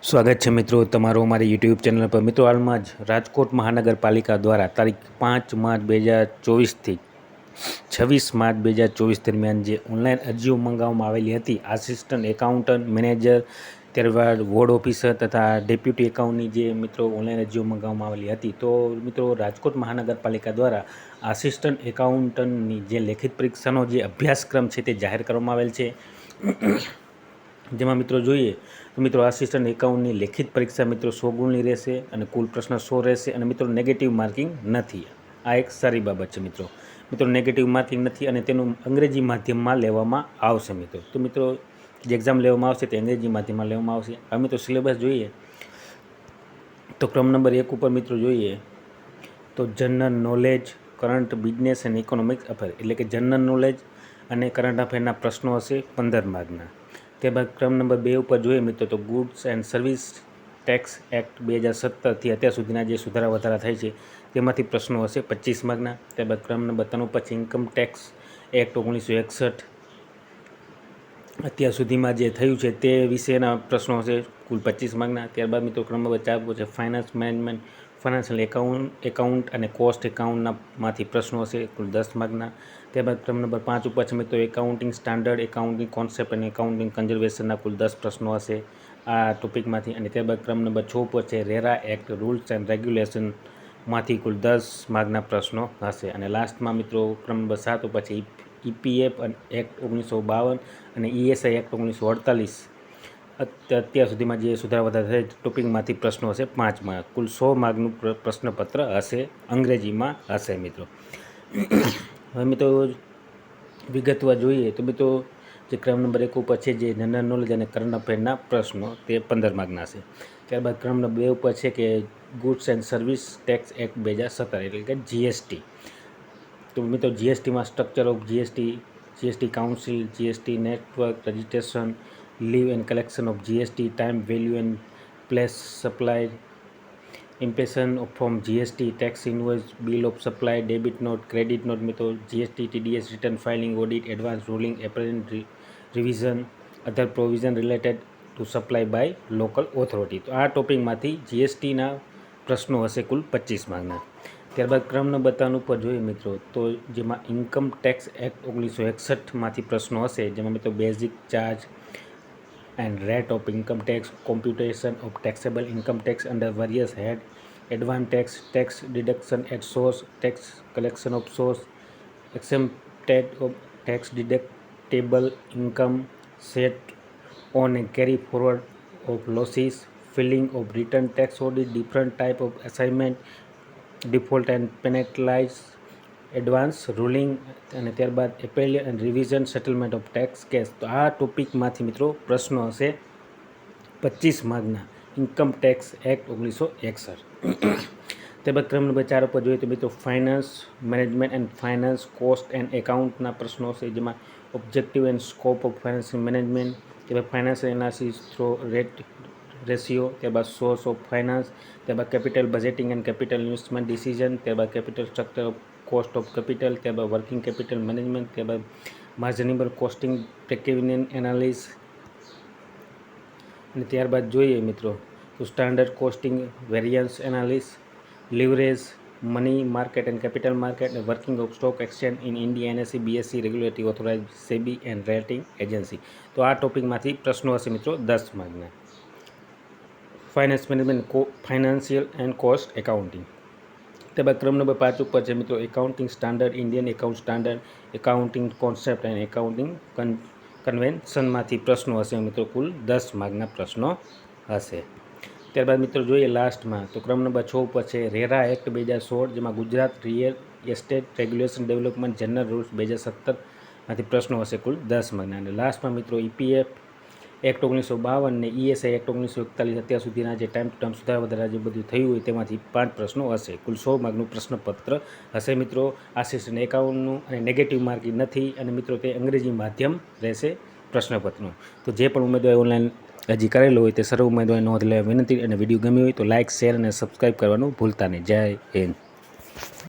સ્વાગત છે મિત્રો તમારું અમારી યુટ્યુબ ચેનલ પર। મિત્રો હાલમાં જ રાજકોટ મહાનગરપાલિકા દ્વારા તારીખ 5 માર્ચ 2024થી 26 માર્ચ 2024 દરમિયાન જે ઓનલાઈન અરજીઓ મંગાવવામાં આવેલી હતી આસિસ્ટન્ટ એકાઉન્ટન્ટ મેનેજર, ત્યારબાદ વોર્ડ ઓફિસર તથા ડેપ્યુટી એકાઉન્ટની જે મિત્રો ઓનલાઈન અરજીઓ મંગાવવામાં આવેલી હતી, તો મિત્રો રાજકોટ મહાનગરપાલિકા દ્વારા આસિસ્ટન્ટ એકાઉન્ટન્ટની જે લેખિત પરીક્ષાનો જે અભ્યાસક્રમ છે તે જાહેર કરવામાં આવેલ છે। જેમાં મિત્રો જોઈએ તો મિત્રો આસિસ્ટન્ટ એકાઉન્ટની લેખિત પરીક્ષા મિત્રો 100 ગુણની રહેશે અને કુલ પ્રશ્ન 100 રહેશે અને મિત્રો નેગેટિવ માર્કિંગ નથી। આ એક સારી બાબત છે મિત્રો। નેગેટિવ માર્કિંગ નથી અને તેનું અંગ્રેજી માધ્યમમાં લેવામાં આવશે મિત્રો। તો મિત્રો જે એક્ઝામ લેવામાં આવશે તે અંગ્રેજી માધ્યમમાં લેવામાં આવશે। આ મિત્રો સિલેબસ જોઈએ તો ક્રમ નંબર 1 ઉપર મિત્રો જોઈએ તો general knowledge, current business and economics affair એટલે કે જનરલ નોલેજ અને કરંટ અફેરના પ્રશ્નો હશે 15 માર્કના। ત્યારબાદ ક્રમ નંબર 2 ઉપર જોઈએ મિત્રો તો goods and service tax act 2017થી અત્યાર સુધીના જે સુધારા વધારા થાય છે તેમાંથી પ્રશ્નો હશે 25 માર્કના। ત્યારબાદ ક્રમ નંબર 3 પછી ઇન્કમ ટેક્સ એક્ટ 1961 અત્યાર સુધીમાં જે થયું છે તે વિશેના પ્રશ્નો હશે કુલ 25 માર્કના। ત્યારબાદ મિત્રો ક્રમ નંબર 4 છે ફાઇનાન્સ મેનેજમેન્ટ, ફાઇનાન્શિયલ એકાઉન્ટ અને કોસ્ટ એકાઉન્ટમાંથી પ્રશ્નો હશે કુલ 10 માર્કના। ત્યારબાદ ક્રમ નંબર 5 ઉપર છે મિત્રો એકાઉન્ટિંગ સ્ટાન્ડર્ડ, એકાઉન્ટિંગ કોન્સેપ્ટ અને એકાઉન્ટિંગ કન્ઝર્વેશનના કુલ 10 પ્રશ્નો હશે આ ટોપિકમાંથી। અને ત્યારબાદ ક્રમ નંબર 6 ઉપર છે રેરા એક્ટ રૂલ્સ એન્ડ રેગ્યુલેશનમાંથી કુલ 10 માર્કના પ્રશ્નો હશે। અને લાસ્ટમાં મિત્રો ક્રમ નંબર 7 ઉપર છે EPF એક્ટ 1952 અને ESI એક્ટ 1948 અત્યાર સુધીમાં જે સુધારા વધારા થયા ટોપિકમાંથી પ્રશ્નો હશે 5 માર્ક, કુલ 100 માર્કનું પ્રશ્નપત્ર હશે, અંગ્રેજીમાં હશે મિત્રો। હવે મિત્રો વિગતવાર જોઈએ તો મિત્રો જે ક્રમ નંબર 1 ઉપર છે જે જનરલ નોલેજ અને કરંટ અફેરના પ્રશ્નો તે 15 માર્કના છે। ત્યારબાદ ક્રમ નંબર 2 ઉપર છે કે goods and service tax act 2017 એટલે કે GST। તો મિત્રો GSTમાં structure of GST council, GST network, registration, levy and collection of GST, time value and place supply, impression from GST, tax invoice, bill of supply, debit note, credit note મિત્રો, GST, TDS, return filing, audit, advance ruling, apparent revision, other provision related to supply by local authority. તો આ ટોપિકમાંથી GSTના પ્રશ્નો હશે કુલ 25 માર્કના। ત્યારબાદ ક્રમ number 3 ઉપર જોઈએ મિત્રો તો જેમાં ઇન્કમ ટેક્સ એક્ટ 1961માંથી પ્રશ્નો હશે, જેમાં મિત્રો basic charge and rate of income tax, computation of taxable income tax under various head, advance tax, tax deduction at source, tax collection of source, exempted of tax deductible income, set on and carry forward of losses, filing of return, tax audit, different type of assignment, default and penalise, advance ruling અને ત્યારબાદ appeal and revision, settlement of tax case. તો આ ટોપિકમાંથી મિત્રો પ્રશ્નો હશે 25 માર્કના income tax act 1961। ત્યારબાદ ક્રમ number 4 ઉપર જોઈએ તો મિત્રો finance management and finance cost and એકાઉન્ટના પ્રશ્નો હશે, જેમાં objective and scope of financial management, ત્યારબાદ ફાઇનાન્શિયલ એનાલિસિસ થ્રો રેશિયો, ત્યારબાદ સોર્સ ઓફ ફાઇનાન્સ, ત્યારબાદ capital budgeting and capital investment decision, ત્યારબાદ capital structure of cost of capital, ત્યારબાદ working capital management, ત્યારબાદ માર્જિનેબલ કોસ્ટિંગ પ્રેકેવિનિયન એનાલિસ અને ત્યારબાદ જોઈએ મિત્રો તો standard costing variance analysis, leverage, money market and capital market, working of stock exchange in India, NSE, BSE, regulatory authorise SEBI and rating agency. તો આ ટોપિકમાંથી પ્રશ્નો હશે મિત્રો 10 માર્કના। Finance management, financial and cost accounting. ત્યારબાદ ક્રમ નંબર 5 ઉપર છે મિત્રો accounting standard, Indian account standard, accounting concept and એકાઉન્ટિંગ કન્વેન્શનમાંથી પ્રશ્નો હશે મિત્રો કુલ 10 માર્કના પ્રશ્નો હશે। ત્યારબાદ મિત્રો જોઈએ લાસ્ટમાં તો ક્રમ નંબર 6 ઉપર છે રેરા એક્ટ 2016, જેમાં Gujarat real estate regulation development general rules 2017માંથી પ્રશ્નો હશે કુલ 10 માર્કના। અને લાસ્ટમાં મિત્રો EPF એક્ટ 1952 અને ESI એક્ટ 1941 અત્યાર સુધીના જે ટાઈમ ટુ ટાઈમ સુધારા વધારા જે બધું થયું હોય તેમાંથી 5 પ્રશ્નો હશે, કુલ 100 માર્કનું પ્રશ્નપત્ર હશે મિત્રો। આસિસ્ટન્ટ એકાઉન્ટનું અને નેગેટિવ માર્કિંગ નથી અને મિત્રો તે અંગ્રેજી માધ્યમ રહેશે પ્રશ્નપત્રનું। તો જે પણ ઉમેદવારે ઓનલાઈન અરજી કરેલો હોય તે સર્વ ઉમેદવારે નોંધ લેવા વિનંતી અને વિડીયો ગમ્યો હોય તો લાઇક, શેર અને સબસ્ક્રાઈબ કરવાનું ભૂલતા નહીં। જય હિન્દ।